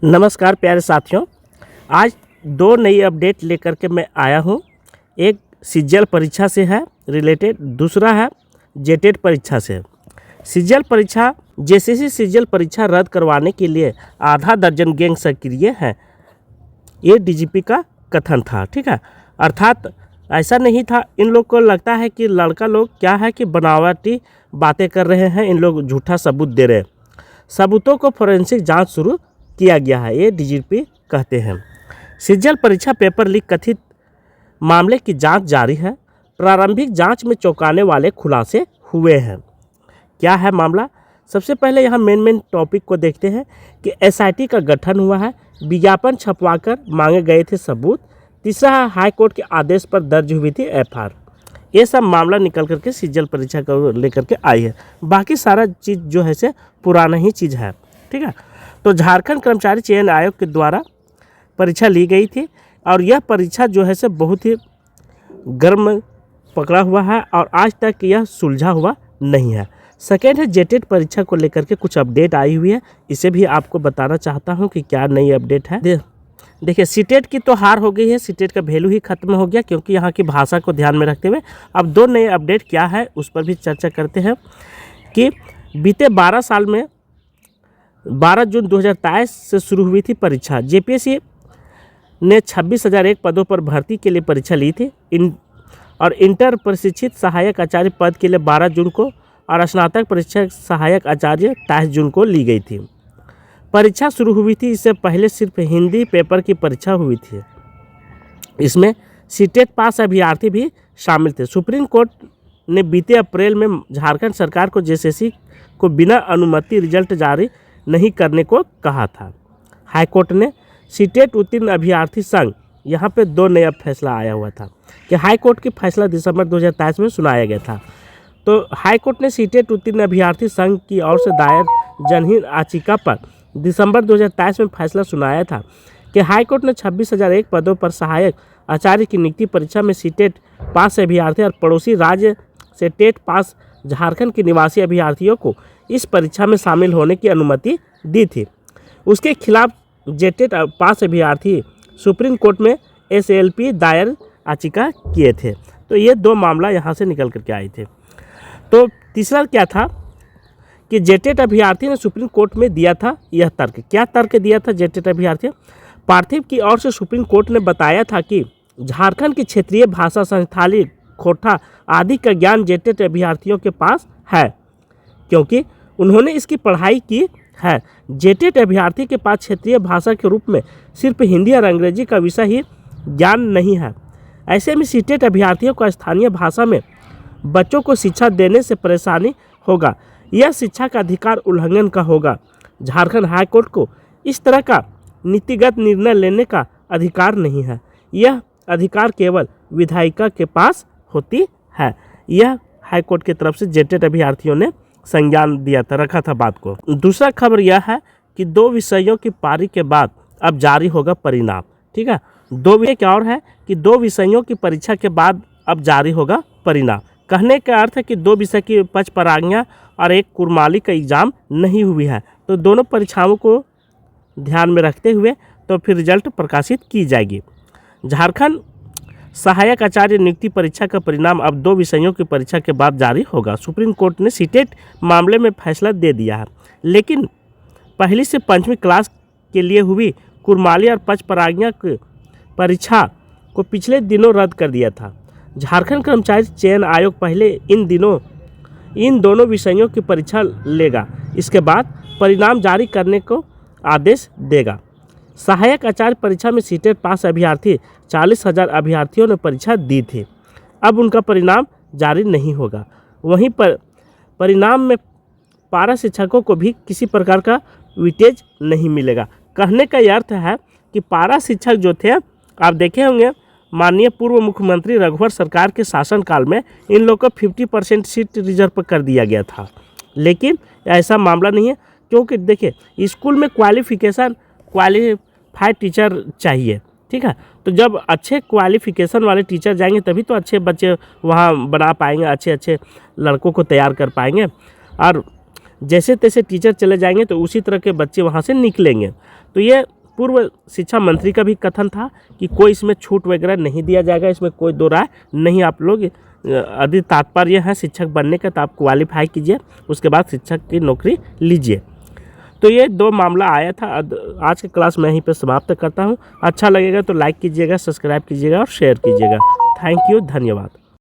नमस्कार प्यारे साथियों, आज दो नई अपडेट लेकर के मैं आया हूँ। एक सीजीएल परीक्षा से है रिलेटेड, दूसरा है जेटेट परीक्षा से। सीजीएल परीक्षा जेसीसी सीजीएल परीक्षा रद्द करवाने के लिए आधा दर्जन गैंग सक्रिय हैं, ये डीजीपी का कथन था। ठीक है, अर्थात ऐसा नहीं था। इन लोग को लगता है कि लड़का लोग क्या है कि बनावटी बातें कर रहे हैं, इन लोग झूठा सबूत दे रहे हैं। सबूतों को फोरेंसिक जांच शुरू किया गया है, ये डीजीपी कहते हैं। सीजीएल परीक्षा पेपर लीक कथित मामले की जांच जारी है। प्रारंभिक जांच में चौंकाने वाले खुलासे हुए हैं। क्या है मामला? सबसे पहले यहाँ मेन टॉपिक को देखते हैं कि एसआईटी का गठन हुआ है, विज्ञापन छपवाकर मांगे गए थे सबूत। तीसरा है हाई कोर्ट के आदेश पर दर्ज हुई थी एफआईआर। ये सब मामला निकल करके सीजीएल परीक्षा को लेकर के आई है। बाकी सारा चीज़ जो है से पुराना ही चीज़ है। ठीक है, तो झारखंड कर्मचारी चयन आयोग के द्वारा परीक्षा ली गई थी और यह परीक्षा जो है से बहुत ही गर्म पकड़ा हुआ है और आज तक यह सुलझा हुआ नहीं है। सेकेंड है जेटेट परीक्षा को लेकर के कुछ अपडेट आई हुई है, इसे भी आपको बताना चाहता हूं कि क्या नई अपडेट है। देखिए, सीटेट की तो हार हो गई है, सीटेट का वैल्यू ही खत्म हो गया क्योंकि यहाँ की भाषा को ध्यान में रखते हुए। अब दो नए अपडेट क्या है उस पर भी चर्चा करते हैं कि बीते 12 साल में 12 जून 2023 से शुरू हुई थी परीक्षा। जेपीएससी ने 26,001 पदों पर भर्ती के लिए परीक्षा ली थी। और इंटर प्रशिक्षित सहायक आचार्य पद के लिए 12 जून को और स्नातक प्रशिक्षक सहायक आचार्य 23 जून को ली गई थी। परीक्षा शुरू हुई थी, इससे पहले सिर्फ हिंदी पेपर की परीक्षा हुई थी। इसमें सीटेट पास अभ्यर्थी भी शामिल थे। सुप्रीम कोर्ट ने बीते अप्रैल में झारखंड सरकार को जेसीसी को बिना अनुमति रिजल्ट जारी नहीं करने को कहा था। हाईकोर्ट ने सीटेट उत्तीर्ण अभ्यर्थी संघ, यहाँ पे दो नया फैसला आया हुआ था कि हाईकोर्ट की फैसला दिसंबर 2023 में सुनाया गया था। तो हाईकोर्ट ने सीटेट उत्तीर्ण अभ्यर्थी संघ की ओर से दायर जनहित याचिका पर दिसंबर 2023 में फैसला सुनाया था कि हाईकोर्ट ने 26,001 पदों पर सहायक आचार्य की नियुक्ति परीक्षा में सीटेट पास अभ्यर्थी और पड़ोसी राज्य से टेट पास झारखंड के निवासी अभ्यर्थियों को इस परीक्षा में शामिल होने की अनुमति दी थी। उसके खिलाफ जेटेट पास अभ्यर्थी सुप्रीम कोर्ट में एसएलपी दायर याचिका किए थे। तो ये दो मामला यहाँ से निकल करके आए थे। तो तीसरा क्या था कि जेटेट अभ्यर्थी ने सुप्रीम कोर्ट में दिया था यह तर्क। क्या तर्क दिया था जेटेट अभ्यर्थी? पार्थिव की ओर से सुप्रीम कोर्ट ने बताया था कि झारखंड की क्षेत्रीय भाषा, संथाली, खोटा आदि का ज्ञान जेटेट अभ्यर्थियों के पास है क्योंकि उन्होंने इसकी पढ़ाई की है। जेटेट अभ्यर्थी के पास क्षेत्रीय भाषा के रूप में सिर्फ हिंदी और अंग्रेजी का विषय ही ज्ञान नहीं है। ऐसे में सीटेट अभ्यर्थियों को स्थानीय भाषा में बच्चों को शिक्षा देने से परेशानी होगा। यह शिक्षा का अधिकार उल्लंघन का होगा। झारखंड हाईकोर्ट को इस तरह का नीतिगत निर्णय लेने का अधिकार नहीं है। यह अधिकार केवल विधायिका के पास होती है। यह हाईकोर्ट की तरफ से जेटेट अभ्यर्थियों ने संज्ञान दिया था, रखा था बात को। दूसरा खबर यह है कि दो विषयों की पारी के बाद अब जारी होगा परिणाम। ठीक है, दो विषय क्या और है कि दो विषयों की परीक्षा के बाद अब जारी होगा परिणाम। कहने का अर्थ है कि दो विषय की 5 परागियाँ और एक कुरमाली का एग्ज़ाम नहीं हुई है, तो दोनों परीक्षाओं को ध्यान में रखते हुए तो फिर रिजल्ट प्रकाशित की जाएगी। झारखंड सहायक आचार्य नियुक्ति परीक्षा का परिणाम अब दो विषयों की परीक्षा के बाद जारी होगा। सुप्रीम कोर्ट ने सीटेट मामले में फैसला दे दिया है, लेकिन पहली से 5वीं क्लास के लिए हुई कुरमाली और 5 परागियाँ की परीक्षा को पिछले दिनों रद्द कर दिया था। झारखंड कर्मचारी चयन आयोग पहले इन दोनों विषयों की परीक्षा लेगा, इसके बाद परिणाम जारी करने को आदेश देगा। सहायक आचार्य परीक्षा में सीटेट पास अभ्यर्थी 40,000 अभ्यर्थियों ने परीक्षा दी थी। अब उनका परिणाम जारी नहीं होगा। वहीं पर परिणाम में पारा शिक्षकों को भी किसी प्रकार का वेटेज नहीं मिलेगा। कहने का यह अर्थ है कि पारा शिक्षक जो थे, आप देखे होंगे माननीय पूर्व मुख्यमंत्री रघुवर सरकार के शासनकाल में इन लोग को 50% सीट रिजर्व कर दिया गया था, लेकिन ऐसा मामला नहीं है क्योंकि देखिए स्कूल में क्वालिफाइड टीचर चाहिए। ठीक है, तो जब अच्छे क्वालिफिकेशन वाले टीचर जाएंगे तभी तो अच्छे बच्चे वहाँ बना पाएंगे, अच्छे लड़कों को तैयार कर पाएंगे। और जैसे तैसे टीचर चले जाएंगे तो उसी तरह के बच्चे वहाँ से निकलेंगे। तो ये पूर्व शिक्षा मंत्री का भी कथन था कि कोई इसमें छूट वगैरह नहीं दिया जाएगा, इसमें कोई दो राय नहीं। आप लोग यदि तात्पर्य है शिक्षक बनने का तो आप क्वालिफाई कीजिए, उसके बाद शिक्षक की नौकरी लीजिए। तो ये 2 मामला आया था। आज की क्लास मैं यहीं पे समाप्त करता हूँ। अच्छा लगेगा तो लाइक कीजिएगा, सब्सक्राइब कीजिएगा और शेयर कीजिएगा। थैंक यू, धन्यवाद।